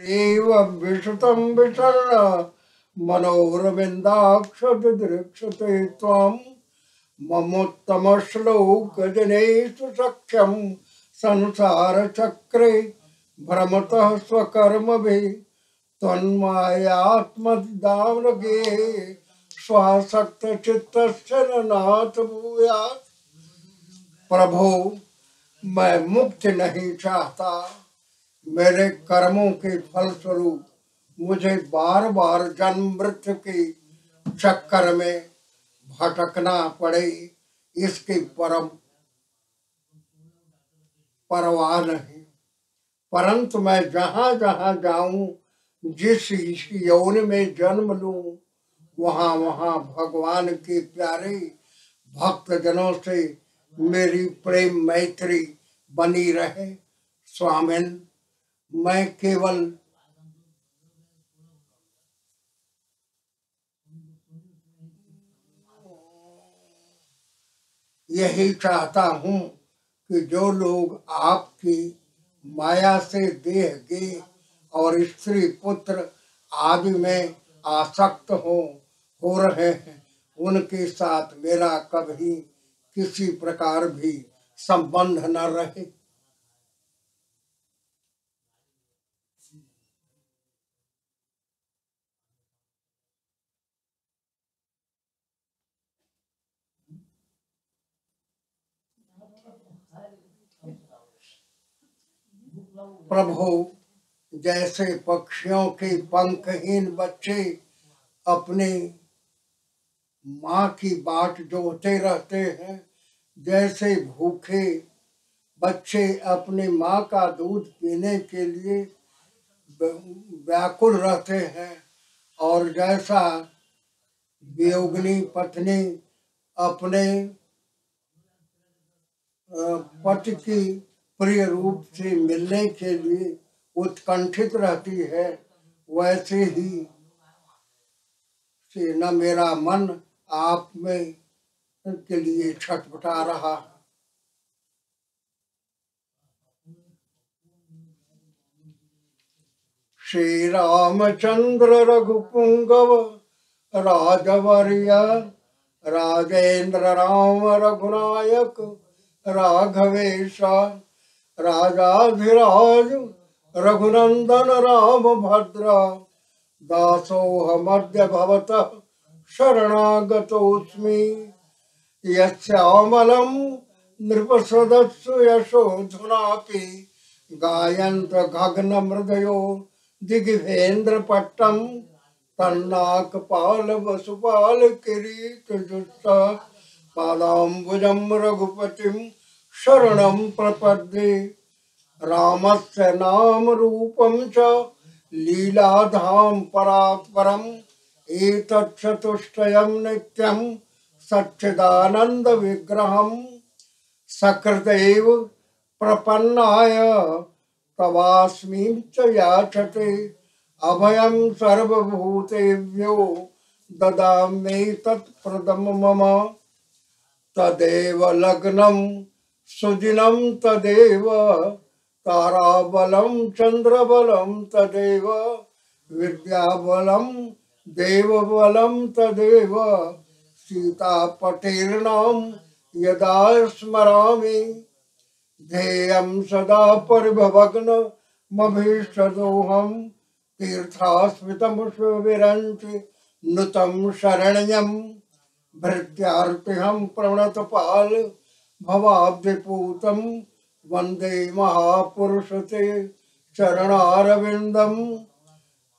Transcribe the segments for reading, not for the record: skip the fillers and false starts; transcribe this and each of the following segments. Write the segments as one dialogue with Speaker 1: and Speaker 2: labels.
Speaker 1: एव विशुतं विषण्ण मनोरविन्दाक्षदृक्षते त्वां ममोत्तमश्लोकजनेषु सख्यं संसारचक्रे भ्रमतः स्वकर्मभिः त्वन्मायात्मदावगे स्वासक्तचित्तस्य नाथ भूयात्। प्रभु, मैं मुक्ति नहीं चाहता। मेरे कर्मों के फलस्वरूप मुझे बार बार जन्म मृत्यु के चक्कर में भटकना पड़े, इसकी परवाह नहीं। परंतु मैं जहाँ जहाँ जाऊं, जिस यौन में जन्म लूं, वहाँ वहाँ भगवान के प्यारे भक्तजनों से मेरी प्रेम मैत्री बनी रहे। स्वामिन, मैं केवल यही चाहता हूँ कि जो लोग आपकी माया से देह गे और स्त्री पुत्र आदि में आसक्त हो रहे हैं, उनके साथ मेरा कभी किसी प्रकार भी संबंध न रहे। प्रभु, जैसे पक्षियों के पंखहीन बच्चे अपने माँ की बाट जोहते रहते हैं, जैसे भूखे बच्चे अपने माँ का दूध पीने के लिए व्याकुल रहते हैं, और जैसा वियोगिनी पत्नी अपने पति की प्रिय रूप से मिलने के लिए उत्कंठित रहती है, वैसे ही से न मेरा मन आप में के लिए छटपटा रहा है। श्री रामचंद्र रघुपुंगव राजवर्य राजेंद्र राम रघुनायक राघवेश राजाधिराज रघुनंदन राम भद्र दासोऽहमद्य भवतः शरणागतोऽस्मि। यस्यामलं नृपसदस्सु यशोधुनापि गायन्त गगनमृदयो दिग्भेन्द्रपट्टं तन्नाकपाल वसुपाल किरीटजुष्ट पादाम्बुजं रघुपतिं शरणं प्रपद्ये। रामस्य नाम रूपं च लीलाधाम परात्परम् एतच्चतुष्टयं नित्यं सच्चिदानंद विग्रहं सकृदेव प्रपन्नाय तवास्मि च याचते अभयं सर्वभूतेभ्यो ददामि तत्प्रदम मम। तदेव लग्नं सुदिनं तदेव ताराबलं चंद्रबलं तदेव विद्याबलं देवबलं तदेव सीतापतेर्नाम यदा स्मरामि ध्येयं सदा परिभवग्नमभीष्टदोहं तीर्थास्मितमुषविरञ्चि नुतं शरण्यं भृत्यार्तिहं प्रणतपाल भवाब्धिपूतं वन्दे महापुरुषते चरणारविन्दं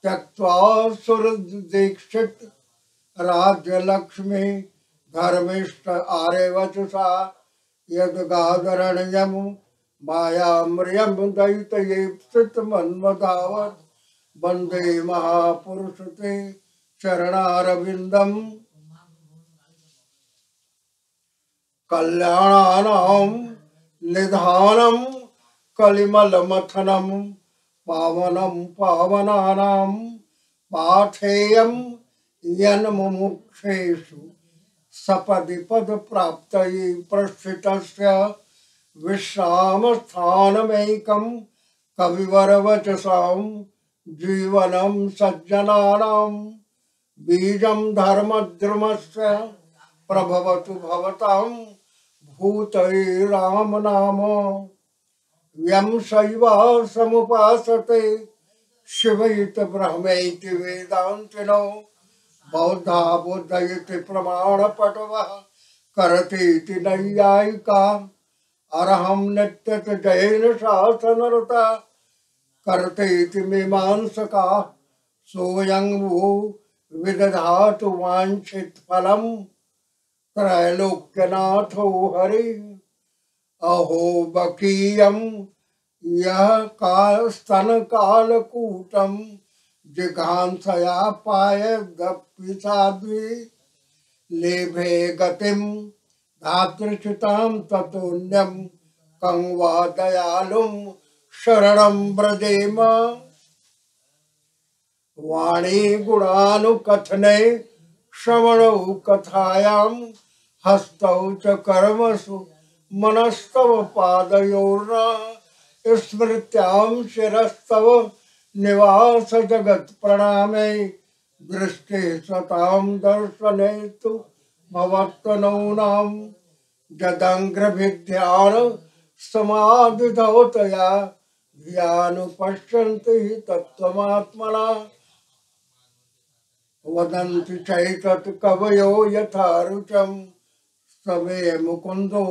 Speaker 1: त्यक्त्वा सुरदीक्षित राज्यलक्ष्मी धर्मिष्ठ आर्यवचसा यद्गादरण्यं मायाम्रियं दैत्ययेप्सितमन्मधावत् वन्दे महापुरुषते चरणारविन्दं। कल्याणानां निधानं कलिमलमथनं पावनं पावनानां पाथेयं यन्मुमुक्षेषु सपदि पद प्राप्तये प्रस्थितस्य विश्रामस्थानमेकं कविवरवचसां जीवनं सज्जनानां बीजं धर्मद्रुमस्य प्रभवतु भवतां भूतये राम नाम यं शैव समुपासते शिवैत ब्रह्मेति वेदान्तिनो बौद्धा बुद्धयति प्रमाणपटवः करतीति नैयायिका अरहं नित्यत जैन शासनरता करतीति मीमांसका सोऽयं वो विदधातु वाञ्छित फलम् त्रैलोक्यनाथो हरि अहो बकीयं यः काल स्तन कालकूटं जिघांसया पायदपि साध्वी लेभे गतिं धातृच्युतां ततोऽन्यं कं वा दयालुं शरणं व्रजेम वाणी गुणानुकथने श्रवणौ कथायां हस्तौ च कर्मसु मनस्तव पादयोर्न स्मृत्यां शिरस्तव निवास जगत प्रणामे दृष्टि सतां दर्शने तु भवत्तनूनां जदङ्घ्रभिध्यान समाधिधौतया धियानुपश्यन्ति तत्त्वमात्मना वदन्ति चैतत् कवयो यथा रुचं समे मुकुन्दो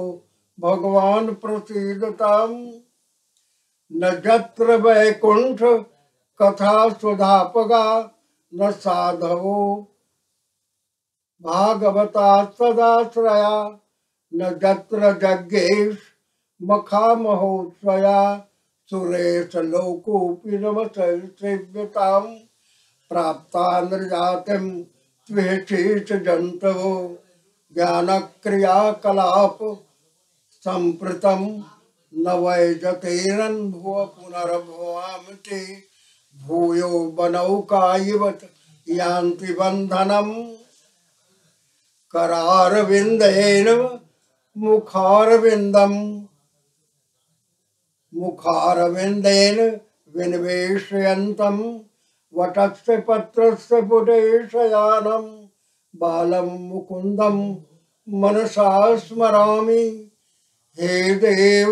Speaker 1: भगवान् प्रसीदताम् न जत्र वैकुण्ठ कथा सुधापगा न साधवो भागवता सदाश्रया न जत्र जज्ञेश मखामहोत्सया सुरेश लोकोऽपि नमते सेव्यतां प्राप्ता नृजातिं त्वेषेच जन्तवो ज्ञानक्रियाकलाप सम्प्रतं न वैजतेरन्भुव पुनर्भवामि भूयो बनौकायिवत् यान्ति बन्धनम् करारविन्देन मुखारविन्देन विनिवेशयन्तं वटस्य पत्रस्य पुटेशयानं बालं मुकुन्दं मनसा स्मरामि हे देव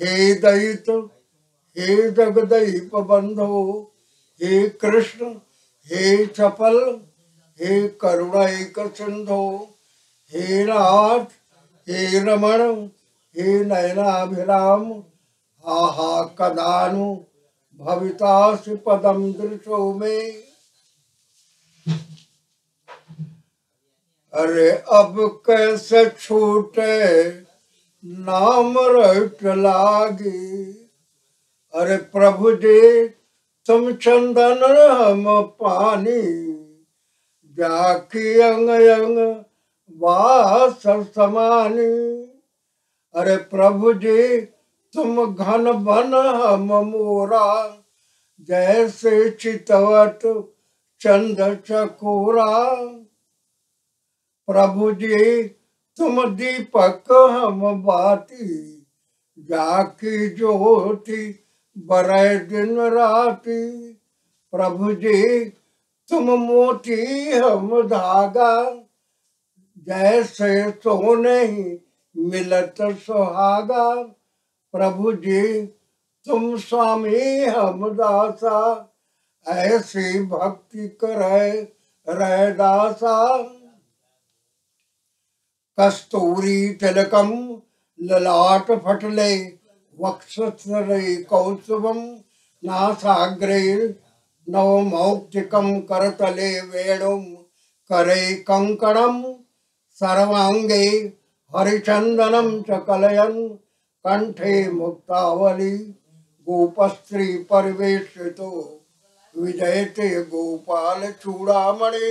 Speaker 1: हे दयित हे जगदीप बंधो हे कृष्ण हे चपल हे करुणैक सिंधो हे नाथ हे रमण हे नयनाभिराम आहा कदानु भवितासि पदम दृशो में। अरे अब कैसे छूटे नाम रट लागी। अरे प्रभु जी तुम चंदन हम पानी जाकी अंग अंग वास समानी। अरे प्रभु जी तुम घन बन हम मोरा जैसे चितवत चंद चकोरा। प्रभु जी तुम दीपक हम बाती जाकी ज्योति बरै दिन राती। प्रभु जी तुम मोती हम धागा जैसे सोने ही मिलत सुहागा। प्रभु जी तुम स्वामी हम दासा ऐसी भक्ति करे रह दासा। कस्तूरी तिलकम ललाट फटले वक्षस्थले कौस्तुभम नासाग्रे नवमौक्तिकं करतले वेणुं करे कंकणम सर्वांगे हरिचंदनम च कलयन् कंठे मुक्तावली गोपस्त्री परिवेशितो विजयते गोपाल चूड़ामणि।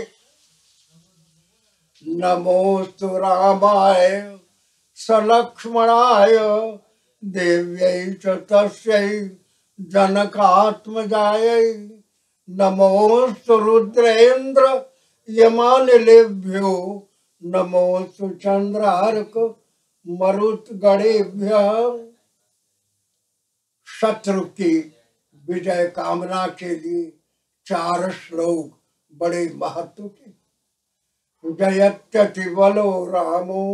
Speaker 1: नमोस्तु रामाय सलक्ष्मणाय देव्यै च तस्यै जनकात्मजायै। नमोस्तु रुद्रेन्द्र यमानिलेभ्यो नमोस्तु चंद्रार्क मरुत गणेभ्यः। शत्रु की विजय कामना के लिए 4 श्लोक बड़े महत्व के। जयत्यति बलो रामो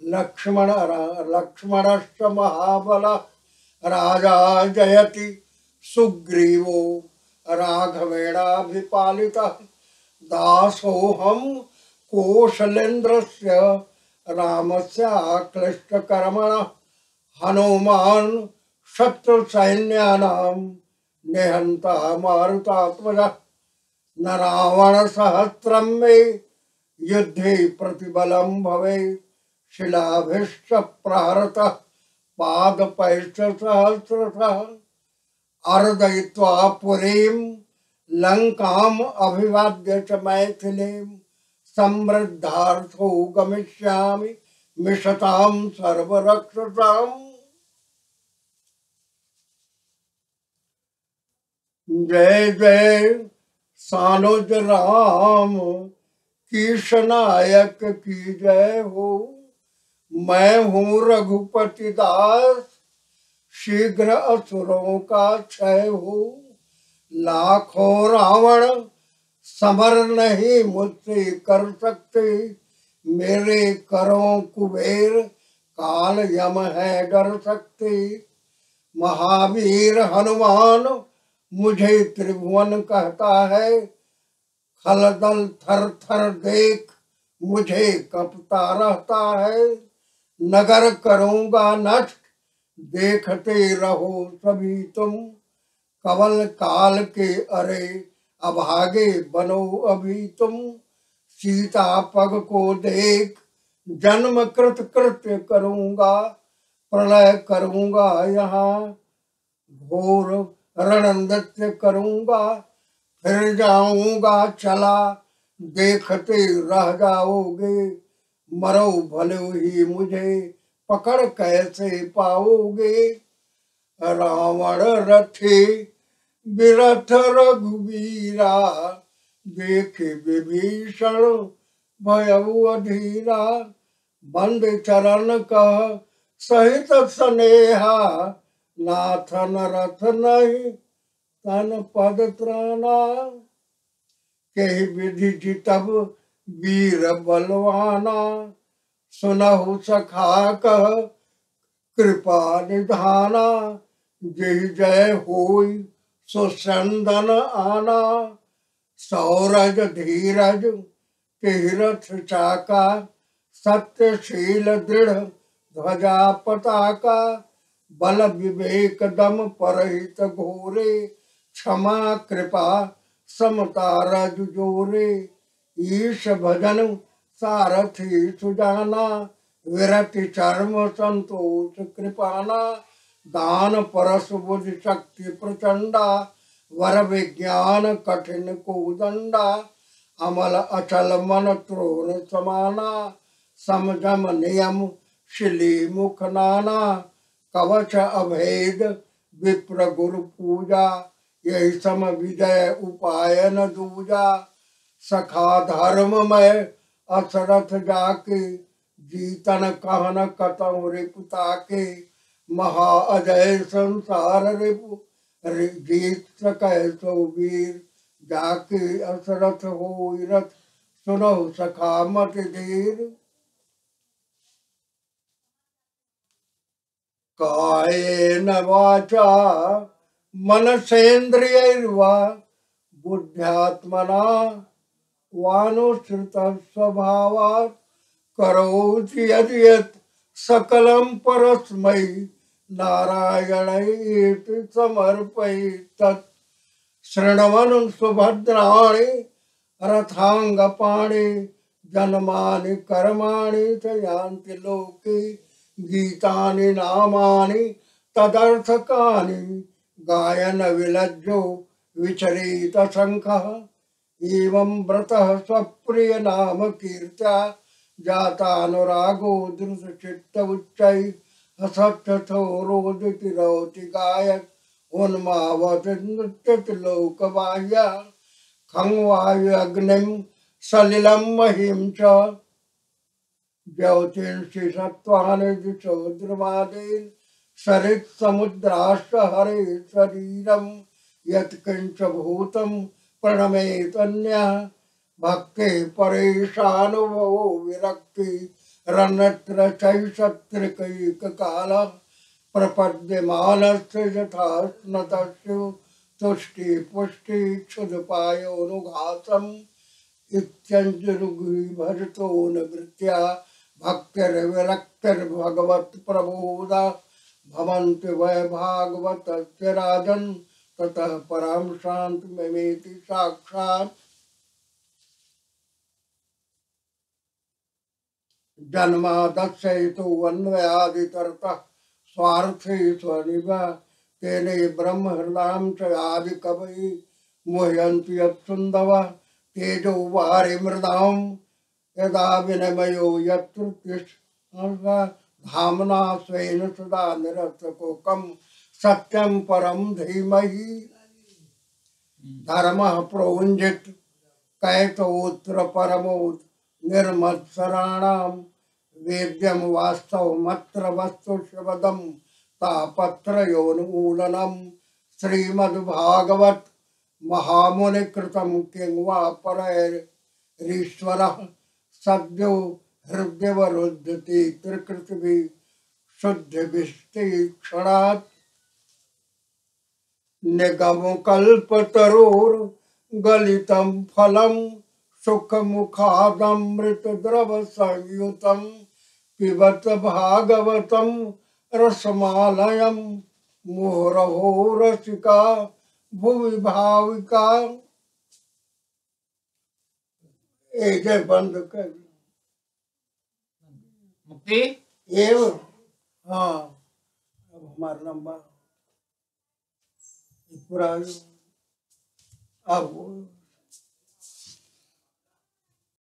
Speaker 1: लक्ष्मणश्च महाबल राजा जयति सुग्रीवो राघवेणाभिपालितः दासोऽहं कौशलेन्द्रस्य रामस्याक्लिष्टकर्मणः हनुमान् शत्रुसैन्यानां निहन्ता मारुतात्मजः न रावणसहस्रं मे युद्धे प्रतिबलं भवेत् शिलाभिश्च प्रहरतः पादपैश्च सहस्रशः अर्दयित्वा पुरीं लंकाम् अभिवाद्य च मैथिलीं समृद्धार्थो गमिष्यामि मिषतां सर्वरक्षसाम्। जय जय सानुज राम कीश नायक की जय हो। मैं हूँ रघुपति दास शीघ्र असुरों का क्षय हो। लाखों रावण समर नहीं मुझसे कर सकते मेरे करों कुबेर काल यम है डर सकते। महावीर हनुमान मुझे त्रिभुवन कहता है खलदल थर थर देख मुझे कपता रहता है। नगर करूंगा नष्ट देखते रहो सभी तुम कवल काल के अरे अभागे बनो अभी तुम। सीता पग को देख जन्म कृत कृत्य करूंगा प्रलय करूंगा यहाँ घोर रण नृत्य करूंगा फिर जाऊंगा चला देखते रह जाओगे मरो भले ही मुझे पकड़ कैसे पाओगे। रावण रथे बिरथ रघुवीरा देखे विभीषण भयउ अधीरा। बंद चरण कह सहित स्नेहा नाथन रथ नहीं तन पद त्राना। कही विधि जितब वीर बलवाना सुनहु सखा कह कृपा निधाना। जय जय होई सुचंदन आना सौरज धीरज तीरथ चाका सत्यशील दृढ़ ध्वजा पताका। बल विवेक दम परहित घोरे क्षमा कृपा समता रज जोरे। ईश भजन सारथी सुजाना विरति चर्म संतोष कृपाना। दान परस बुद्धि शक्ति प्रचंडा वर विज्ञान कठिन कोदंडा। अमल अचल मन त्रोण समाना समझम नियम शिली मुख नाना। कवच अभेद विप्र गुरु पूजा यही सम विजय उपाय न दूजा। सखा धर्म में असरथ जाके जीतन कहन कतौ रिपुता के। महा अजय संसार रिपु जीत सकै सो वीर जाके असरथ हो रथ सुनो सखा मत धीर। कायेन वाचा मनसेन्द्रियैर्वा बुद्ध्यात्मना वानुसृत स्वभावात् करोति यदि यत् सकलं परस्मै नारायणैति समर्पयेत् तत्। शृण्वन् सुभद्राणि रथांगपाणि जन्मानि कर्माणि च यान्ति लोके गीतानि नामानि तदर्थकानि। गायन विलज्जो विचरित शंखः एवं व्रतः स्वप्रिय नाम कीर्त्या जातानुरागो द्रुत चित्त उच्चैः हसत्यथो रोदिति रौति गायक उन्मावति नृत्यति लोकबाह्या। खं वायु अग्निं सलिलं महीं च ज्योतिंषि सत्त्वानि दिशो द्रुमादीन् सरित समुद्राश्च हरे शरीरम यत्किंच भूतम प्रणमेतन्यः भक्ति परेशानुभवो विरक्ति रन्नत्र चैषत्रिकैक काल प्रपद्यमानस्य यथा स्नतस्य तुष्टि पुष्टि क्षुदपायोनुघातम् इत्यञ्जनुगुहि भजतो निवृत्त्या भक्तिर्विरक्तिर्भगवत् प्रबोधा भवन्ति वै भागवतस्य राजन् ततः परां शान्तिमेति साक्षात् जन्मादस्यैतु अन्वयादितरतः स्वार्थे स्वनिभा तेने ब्रह्म हृदां च आदिकवये मुह्यन्ति यत्सुन्दवः तेजो वारिमृदां यदा विनिमयो यत्र तिष्ठति धाम्ना स्वेन सदा निरस्तकुहकं सत्यं परं धीमहि धर्मः प्रोञ्जित कैतवोऽत्र परमो निर्मत्सराणां वेद्यं वास्तवमत्र वस्तु शिवदं तापत्रयोन्मूलनं श्रीमद्भागवत महामुनिकृतं किं वा परैरीश्वरः सद्यो हृदयवरुध्यते त्रिकृतिभिः शुद्धिभिस्तीक्षणात् निगमकल्पतरोर्गलितं फलं सुखमुखादमृतद्रवसंयुतं पिबत भागवतं रसमालयं मुहुरहो रसिका भुवि भाविका। जय बंद कर
Speaker 2: मुक्ति
Speaker 1: एवं। हाँ अब हमारा लंबा पूरा अब